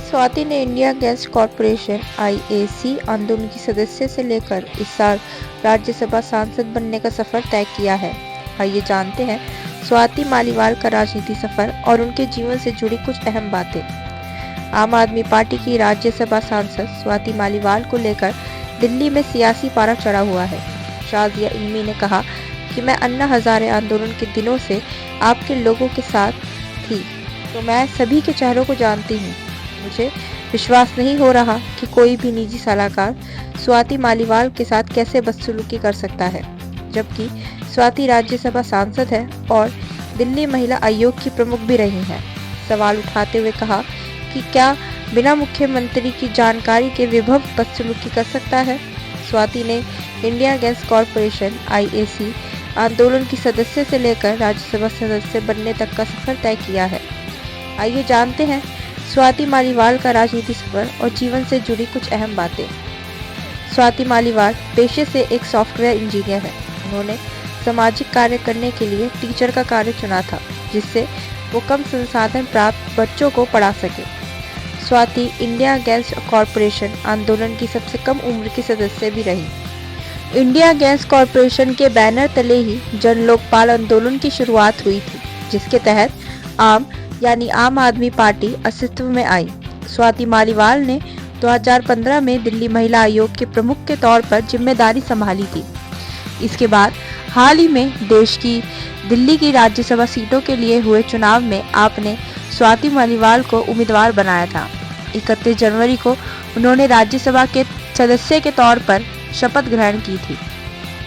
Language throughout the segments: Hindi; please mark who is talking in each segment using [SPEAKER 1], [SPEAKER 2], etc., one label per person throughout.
[SPEAKER 1] स्वाति ने इंडिया गैस कॉरपोरेशन (आईएसी) आंदोलन की सदस्य से लेकर इस साल राज्यसभा सांसद बनने का सफर तय किया है। आइए जानते हैं स्वाति मालीवाल का राजनीति सफर और उनके जीवन से जुड़ी कुछ अहम बातें। आम आदमी पार्टी की राज्यसभा सांसद स्वाति मालीवाल को लेकर दिल्ली में सियासी पारा चढ़ा हुआ है। शाज़िया इल्मी ने कहा कि मैं अन्ना हजारे आंदोलन के दिनों से आपके लोगों के साथ थी, तो मैं सभी के चेहरों को जानती हूँ। मुझे विश्वास नहीं हो रहा कि कोई भी निजी सलाहकार स्वाति मालीवाल के साथ कैसे बदसलूकी कर सकता है, जबकि स्वाति राज्यसभा सांसद है और दिल्ली महिला आयोग की प्रमुख भी रही हैं। सवाल उठाते हुए कहा कि क्या बिना मुख्यमंत्री की जानकारी के विभव बदसलूकी कर सकता है। स्वाति ने इंडिया गैस कॉरपोरेशन (आईएसी) आंदोलन की सदस्य से लेकर राज्यसभा सदस्य बनने तक का सफर तय किया है। आइए जानते हैं स्वाति मालीवाल का राजनीति सफर और जीवन से जुड़ी कुछ अहम बातें। स्वाति मालीवाल पेशे से एक सॉफ्टवेयर इंजीनियर है। उन्होंने सामाजिक कार्य करने के लिए टीचर का कार्य चुना था, जिससे वो कम संसाधन प्राप्त बच्चों को पढ़ा सके। स्वाति इंडिया गैस कॉरपोरेशन आंदोलन की सबसे कम उम्र की सदस्य भी रही। इंडिया गैस कॉरपोरेशन के बैनर तले ही जन लोकपाल आंदोलन की शुरुआत हुई थी, जिसके तहत आम आदमी पार्टी अस्तित्व में आई। स्वाति मालीवाल ने 2015 में दिल्ली महिला आयोग के प्रमुख के तौर पर जिम्मेदारी संभाली थी। इसके बाद हाल ही में दिल्ली की राज्यसभा सीटों के लिए हुए चुनाव में आपने स्वाति मालीवाल को उम्मीदवार बनाया था। 31 जनवरी को उन्होंने राज्यसभा के सदस्य के तौर पर शपथ ग्रहण की थी।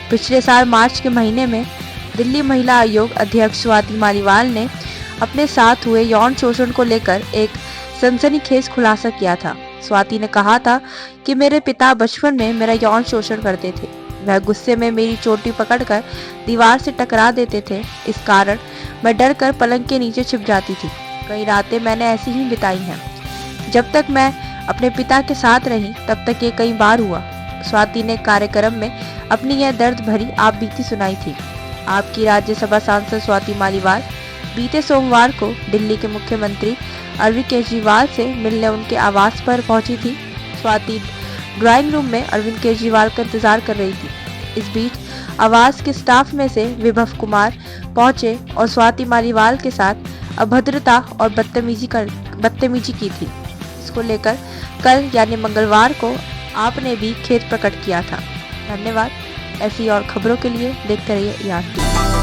[SPEAKER 1] पिछले साल मार्च के महीने में दिल्ली महिला आयोग अध्यक्ष स्वाति मालीवाल ने अपने साथ हुए यौन शोषण को लेकर एक सनसनीखेज खुलासा किया था। स्वाति ने कहा था कि मेरे पिता बचपन में मेरा यौन शोषण करते थे। वह गुस्से में मेरी चोटी पकड़कर दीवार से टकरा देते थे। इस कारण मैं डर कर पलंग के नीचे छिप जाती थी। कई रातें मैंने ऐसी ही बिताई हैं। जब तक मैं अपने पिता के साथ रही तब तक ये कई बार हुआ। स्वाति ने कार्यक्रम में अपनी यह दर्द भरी आप बीती सुनाई थी। आपकी राज्यसभा सांसद स्वाति मालीवाल बीते सोमवार को दिल्ली के मुख्यमंत्री अरविंद केजरीवाल से मिलने उनके आवास पर पहुंची थी। स्वाति ड्राइंग रूम में अरविंद केजरीवाल का इंतजार कर रही थी। इस बीच आवास के स्टाफ में से विभव कुमार पहुंचे और स्वाति मालीवाल के साथ अभद्रता और बदतमीजी की थी। इसको लेकर कल यानी मंगलवार को आपने भी खेद प्रकट किया था। धन्यवाद। ऐसी और खबरों के लिए देखते रहिए यार टीवी।